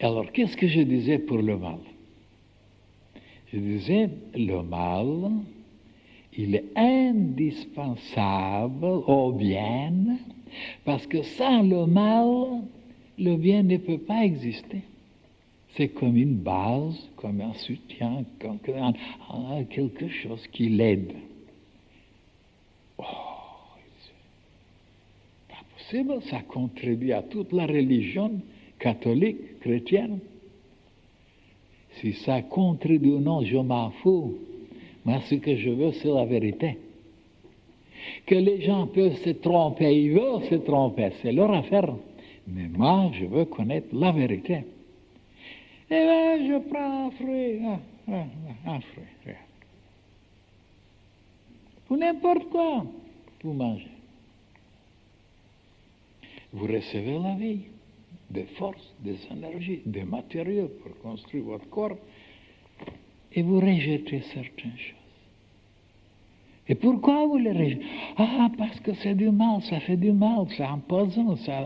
Alors, qu'est-ce que je disais pour le mal? Je disais, le mal, il est indispensable au bien, parce que sans le mal, le bien ne peut pas exister. C'est comme une base, comme un soutien, comme quelque chose qui l'aide. Oh, c'est pas possible, ça contribue à toute la religion catholique, chrétienne. Si ça contribue ou non, je m'en fous. Moi, ce que je veux, c'est la vérité. Que les gens peuvent se tromper, ils veulent se tromper, c'est leur affaire. Mais moi, je veux connaître la vérité. Et là, je prends un fruit, un fruit, regarde. Ou n'importe quoi, vous mangez. Vous recevez la vie, des forces, des énergies, des matériaux pour construire votre corps, et vous rejetez certaines choses. Et pourquoi vous les rejetez? Ah, parce que c'est du mal, ça fait du mal, ça empoisonne, ça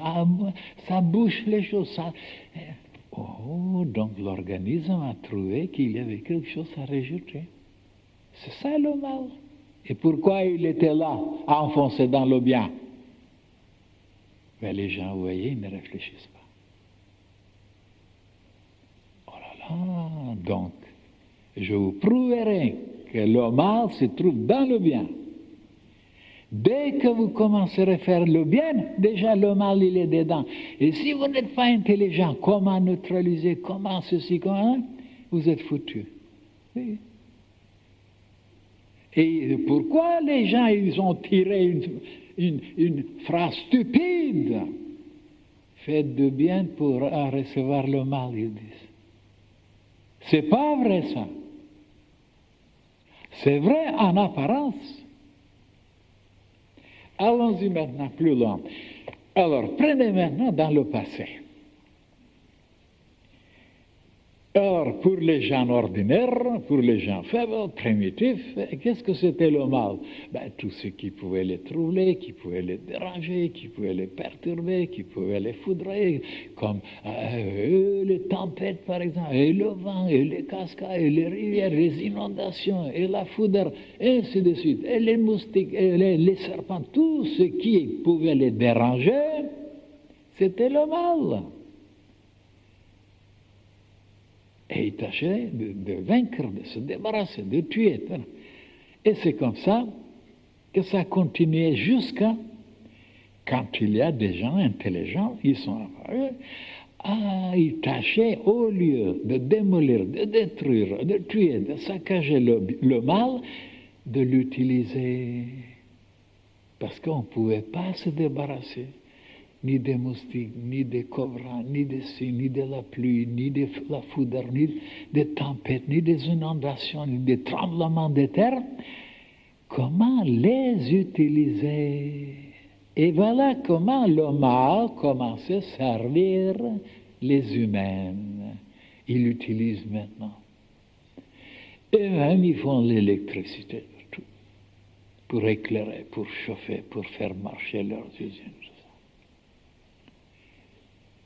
bouche les choses. Oh, donc l'organisme a trouvé qu'il y avait quelque chose à rejeter. C'est ça le mal. Et pourquoi il était là, enfoncé dans le bien? Mais les gens, vous voyez, ils ne réfléchissent pas. Oh là là, donc, je vous prouverai que le mal se trouve dans le bien. Dès que vous commencerez à faire le bien, déjà le mal, il est dedans. Et si vous n'êtes pas intelligent, comment neutraliser, comment ceci, comment, vous êtes foutu. Oui. Et pourquoi les gens, ils ont tiré une phrase stupide? Faites du bien pour recevoir le mal, ils disent. C'est pas vrai ça. C'est vrai en apparence. Allons-y maintenant plus loin. Alors, prenez maintenant dans le passé. Alors, pour les gens ordinaires, pour les gens faibles, primitifs, qu'est-ce que c'était le mal? Ben, tout ce qui pouvait les troubler, qui pouvait les déranger, qui pouvait les perturber, qui pouvait les foudrer, comme les tempêtes par exemple, et le vent, et les cascades, et les rivières, les inondations, et la foudre, et ainsi de suite, et les moustiques, et les serpents, tout ce qui pouvait les déranger, c'était le mal. Et il tâchait de vaincre, de se débarrasser, de tuer. Et c'est comme ça que ça continuait jusqu'à quand il y a des gens intelligents, ils sont apparus, ils tâchaient, au lieu de démolir, de détruire, de tuer, de saccager le mal, de l'utiliser. Parce qu'on ne pouvait pas se débarrasser ni des moustiques, ni des cobras, ni des cygnes, ni de la pluie, ni de la foudre, ni des tempêtes, ni des inondations, ni des tremblements de terre. Comment les utiliser? Et voilà comment le mal commence à servir les humains. Ils l'utilisent maintenant. Et même ils font l'électricité pour éclairer, pour chauffer, pour faire marcher leurs usines.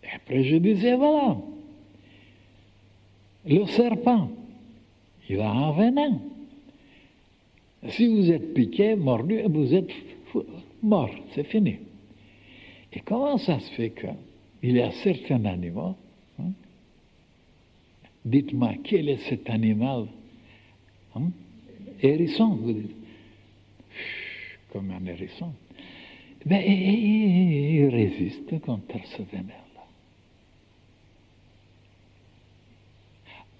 Et après, je disais, voilà, le serpent, il a un venin. Si vous êtes piqué, mordu, vous êtes mort, c'est fini. Et comment ça se fait qu'il y a certains animaux, dites-moi, quel est cet animal? Hérisson, vous dites. Comme un hérisson. Ben, il résiste contre ce venin.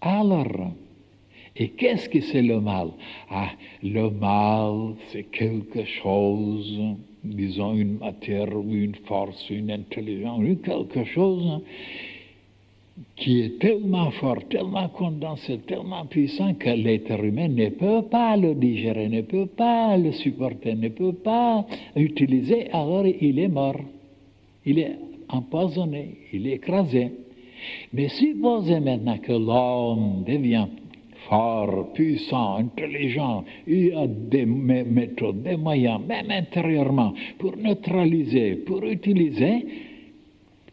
Alors, et qu'est-ce que c'est le mal? Ah, le mal, c'est quelque chose, disons une matière, ou une force, une intelligence, quelque chose qui est tellement fort, tellement condensé, tellement puissant que l'être humain ne peut pas le digérer, ne peut pas le supporter, ne peut pas l'utiliser, alors il est mort. Il est empoisonné, il est écrasé. Mais supposez maintenant que l'homme devient fort, puissant, intelligent, il a des méthodes, des moyens, même intérieurement, pour neutraliser, pour utiliser.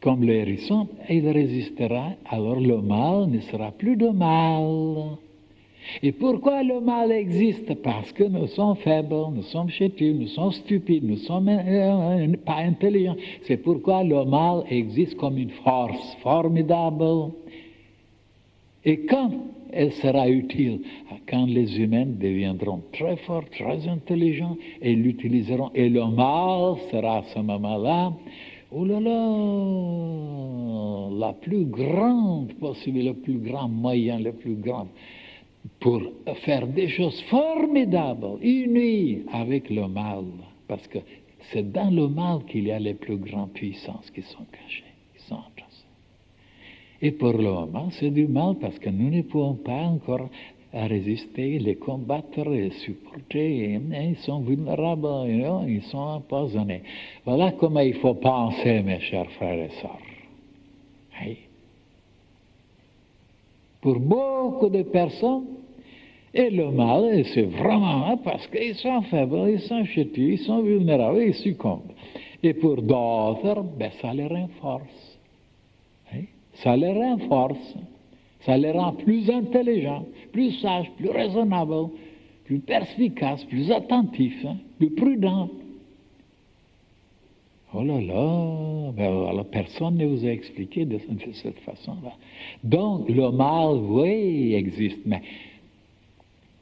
comme le hérisson, il résistera, alors le mal ne sera plus de mal. Et pourquoi le mal existe? Parce que nous sommes faibles, nous sommes chétifs, nous sommes stupides, nous sommes pas intelligents. C'est pourquoi le mal existe comme une force formidable. Et quand elle sera utile? Quand les humains deviendront très forts, très intelligents, et l'utiliseront. Et le mal sera à ce moment-là, oh là là, la plus grande possibilité, le plus grand moyen, le plus grand, pour faire des choses formidables, unies avec le mal. Parce que c'est dans le mal qu'il y a les plus grandes puissances qui sont cachées, qui sont entassées. Et pour le moment, c'est du mal parce que nous ne pouvons pas encore résister, les combattre, les supporter. Ils sont vulnérables, ils sont empoisonnés. Voilà comment il faut penser, mes chers frères et sœurs. Oui. Pour beaucoup de personnes, et le mal, c'est vraiment parce qu'ils sont faibles, ils sont chétifs, ils sont vulnérables, ils succombent. Et pour d'autres, ça les renforce. Oui. Ça les renforce. Ça les rend plus intelligents, plus sages, plus raisonnables, plus perspicaces, plus attentifs, plus prudents. Oh là là, alors personne ne vous a expliqué de cette façon-là. Donc le mal, oui, existe, mais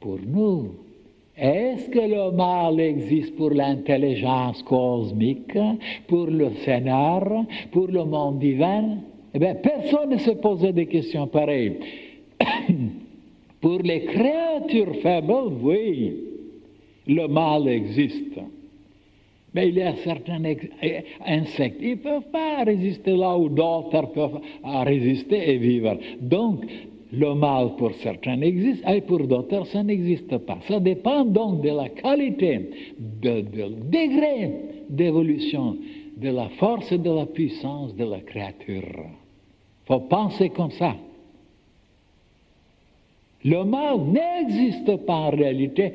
pour nous, est-ce que le mal existe pour l'intelligence cosmique, pour le Seigneur, pour le monde divin? Eh bien, personne ne se posait des questions pareilles. Pour les créatures faibles, oui, le mal existe. Mais il y a certains insectes, ils ne peuvent pas résister là où d'autres peuvent résister et vivre. Donc, le mal pour certains existe et pour d'autres, ça n'existe pas. Ça dépend donc de la qualité, du degré d'évolution, de la force et de la puissance de la créature. Il faut penser comme ça. Le mal n'existe pas en réalité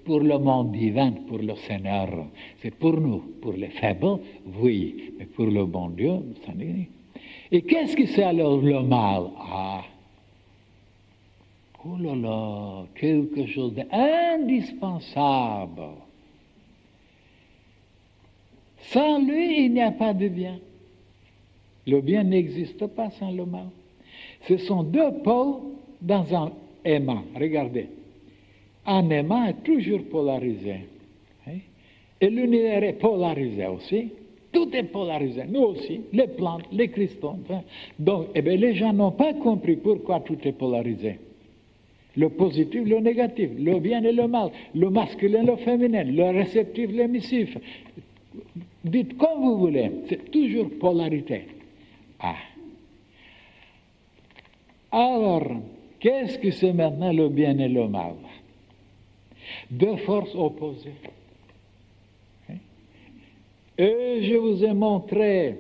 pour le monde divin, pour le Seigneur. C'est pour nous, pour les faibles, oui, mais pour le bon Dieu, ça n'est. Et qu'est-ce que c'est alors le mal? Ah, oh là là, quelque chose d'indispensable. Sans lui, il n'y a pas de bien. Le bien n'existe pas sans le mal. Ce sont deux pôles dans un aimant. Regardez. Un aimant est toujours polarisé. Hein? Et l'univers est polarisé aussi. Tout est polarisé. Nous aussi, les plantes, les cristaux. Hein? Donc, les gens n'ont pas compris pourquoi tout est polarisé. Le positif, le négatif, le bien et le mal, le masculin, le féminin, le réceptif, l'émissif. Dites comme vous voulez, c'est toujours polarité. Ah. Alors, qu'est-ce que c'est maintenant le bien et le mal? Deux forces opposées. Et je vous ai montré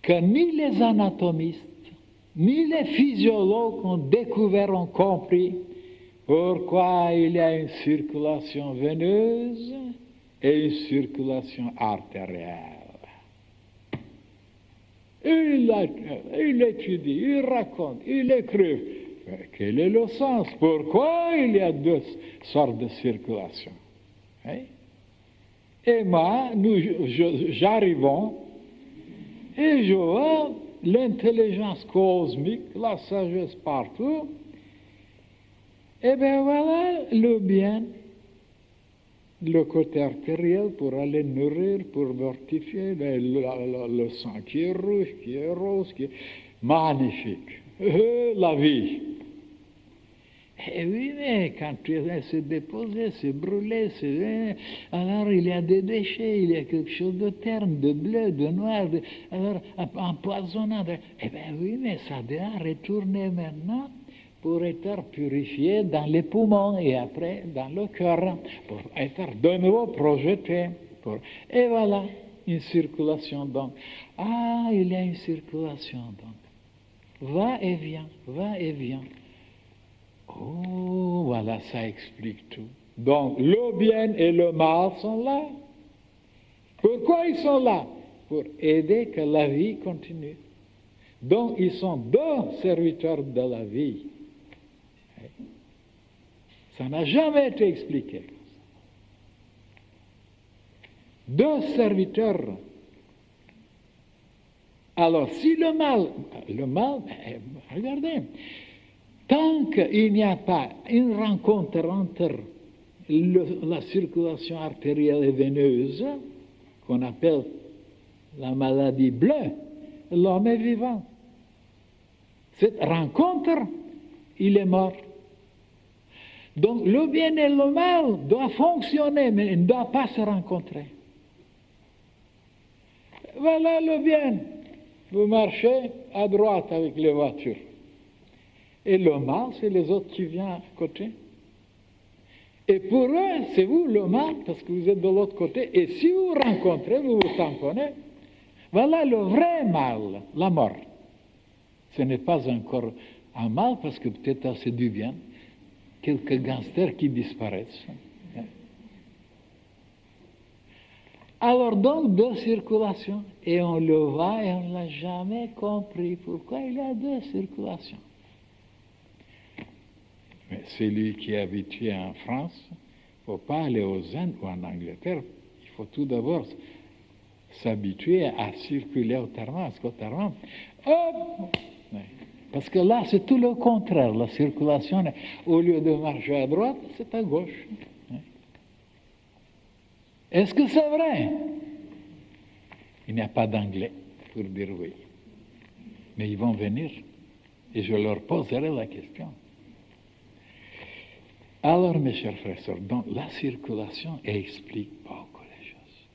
que ni les anatomistes, ni les physiologues ont découvert, ont compris pourquoi il y a une circulation veineuse et une circulation artérielle. Il étudie, il raconte, il écrit. Quel est le sens? Pourquoi il y a deux sortes de circulation? Hein? Et moi, j'arrivons et je vois l'intelligence cosmique, la sagesse partout. Et bien voilà le bien, le côté artériel pour aller nourrir, pour mortifier, le sang qui est rouge, qui est rose, qui est magnifique. La vie. Et oui, mais quand tu se déposer, se brûler, alors il y a des déchets, il y a quelque chose de terne, de bleu, de noir, alors empoisonnant. Eh bien oui, mais ça doit retourner maintenant pour être purifié dans les poumons et après dans le cœur, pour être de nouveau projeté. Et voilà, une circulation donc. Ah, il y a une circulation donc. Va et vient, va et vient. Oh, voilà, ça explique tout. Donc, le bien et le mal sont là. Pourquoi ils sont là? pour aider que la vie continue. Donc, ils sont deux serviteurs de la vie. Ça n'a jamais été expliqué. Deux serviteurs. Alors, si le mal, regardez, tant qu'il n'y a pas une rencontre entre la circulation artérielle et veineuse, qu'on appelle la maladie bleue, l'homme est vivant. Cette rencontre, il est mort. Donc le bien et le mal doivent fonctionner, mais ils ne doivent pas se rencontrer. Voilà le bien. Vous marchez à droite avec les voitures. Et le mal, c'est les autres qui viennent à côté. Et pour eux, c'est vous le mal, parce que vous êtes de l'autre côté. Et si vous rencontrez, vous vous tamponnez. Voilà le vrai mal, la mort. Ce n'est pas encore un mal, parce que peut-être c'est du bien. Quelques gangsters qui disparaissent. Alors donc, deux circulations. Et on le voit et on ne l'a jamais compris. Pourquoi il y a deux circulations? Mais celui qui est habitué en France, il ne faut pas aller aux Indes ou en Angleterre. Il faut tout d'abord s'habituer à circuler autrement. Hop! Parce que là, c'est tout le contraire. La circulation, au lieu de marcher à droite, c'est à gauche. Est-ce que c'est vrai? Il n'y a pas d'anglais pour dire oui. Mais ils vont venir et je leur poserai la question. Alors, mes chers frères et sœurs, donc la circulation explique beaucoup les choses.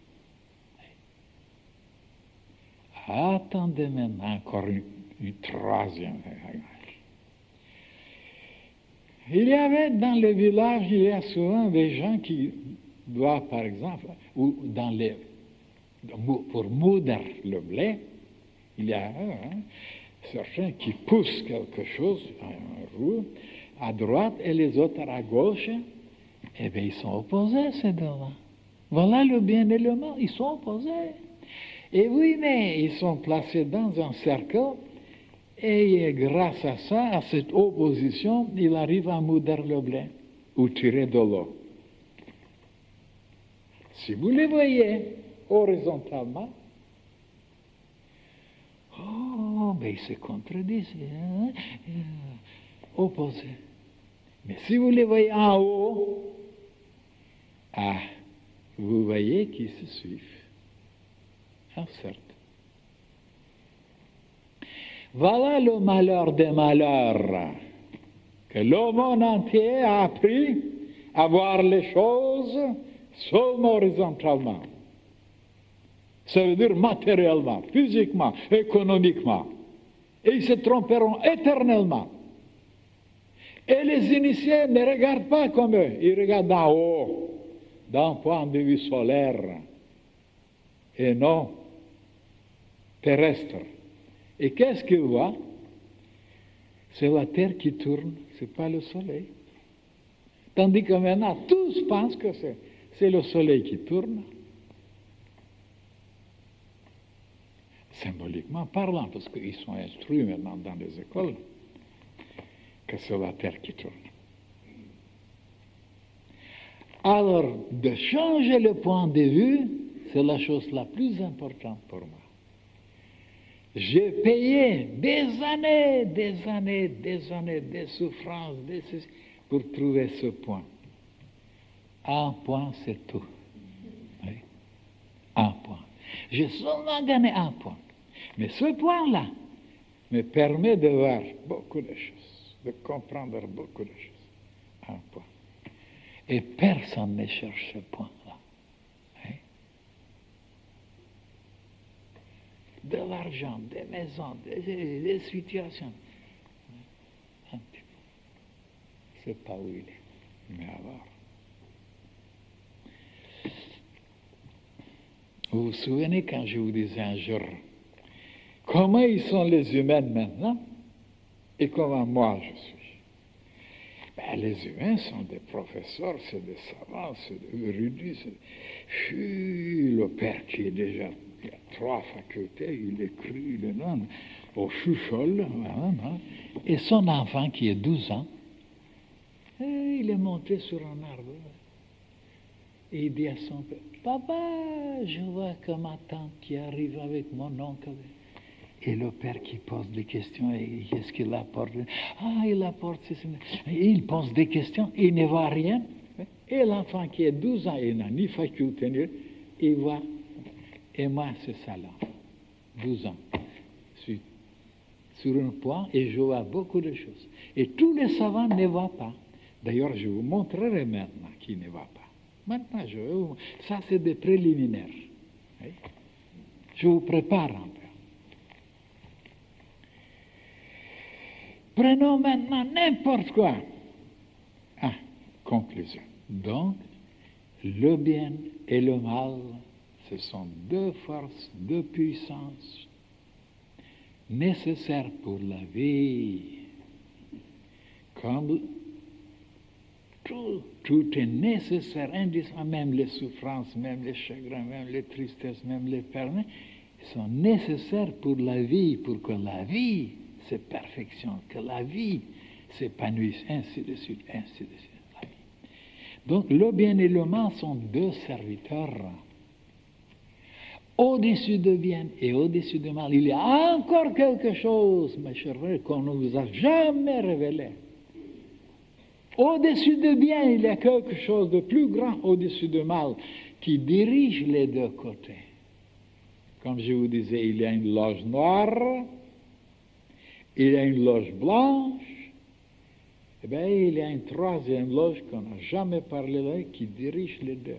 Attendez maintenant encore une troisième image. Il y avait dans les villages, il y a souvent des gens qui doivent, par exemple, ou pour moudre le blé, il y a certains qui poussent quelque chose, un roue, à droite et les autres à gauche. Eh bien, ils sont opposés, ces deux-là. Voilà le bien et le mal, ils sont opposés. Et oui, mais ils sont placés dans un cercle, et grâce à ça, à cette opposition, il arrive à moudre le blé ou tirer de l'eau. Si vous les voyez horizontalement, mais ils se contredisent, opposés. Mais si vous les voyez en haut, vous voyez qu'ils se suivent. Certes. Voilà le malheur des malheurs, que le monde entier a appris à voir les choses seulement horizontalement. Ça veut dire matériellement, physiquement, économiquement. Et ils se tromperont éternellement. Et les initiés ne regardent pas comme eux, ils regardent d'en haut, d'un point de vue solaire, et non terrestre. Et qu'est-ce qu'ils voient? C'est la Terre qui tourne, ce n'est pas le Soleil. Tandis que maintenant, tous pensent que c'est le Soleil qui tourne. Symboliquement parlant, parce qu'ils sont instruits maintenant dans les écoles, que c'est la Terre qui tourne. Alors, de changer le point de vue, c'est la chose la plus importante pour moi. J'ai payé des années, des souffrances, pour trouver ce point. Un point, c'est tout. Oui. Un point. J'ai seulement gagné un point. Mais ce point-là me permet de voir beaucoup de choses, de comprendre beaucoup de choses. Un point. Et personne ne cherche ce point-là. Oui. De l'argent, des maisons, des situations. Un petit peu. C'est pas où il est. Mais alors. Vous vous souvenez quand je vous disais un jour, comment ils sont les humains maintenant et comment moi je suis? Les humains sont des professeurs, c'est des savants, c'est des érudits. Le père qui est déjà Il y a 3 facultés, il écrit, il est là, au chouchol, et son enfant qui est 12 ans, il est monté sur un arbre. Et il dit à son père, papa, je vois que ma tante qui arrive avec mon oncle. Et le père qui pose des questions, et qu'est-ce qu'il apporte? Ah, il apporte ceci. Et il pose des questions, il ne voit rien. Et l'enfant qui est 12 ans, il n'a ni faculté, ni il voit. Et moi, c'est ça là, 12 ans. Je suis sur un point et je vois beaucoup de choses. Et tous les savants ne voient pas. D'ailleurs, je vous montrerai maintenant qui ne voit pas. Maintenant, ça c'est des préliminaires. Oui. Je vous prépare un peu. Prenons maintenant n'importe quoi. Ah, conclusion. Donc, le bien et le mal, ce sont 2 forces, 2 puissances nécessaires pour la vie. Comme tout est nécessaire, indispensable, même les souffrances, même les chagrins, même les tristesses, même les peines, sont nécessaires pour la vie, pour que la vie se perfectionne, que la vie s'épanouisse, ainsi de suite, ainsi de suite. La vie. Donc le bien et le mal sont 2 serviteurs. Au-dessus du bien et au-dessus du mal, il y a encore quelque chose, mes chers frères, qu'on ne vous a jamais révélé. Au-dessus du bien, il y a quelque chose de plus grand au-dessus du mal qui dirige les 2 côtés. Comme je vous disais, il y a une loge noire, il y a une loge blanche, et bien il y a une 3e loge qu'on n'a jamais parlé là qui dirige les 2.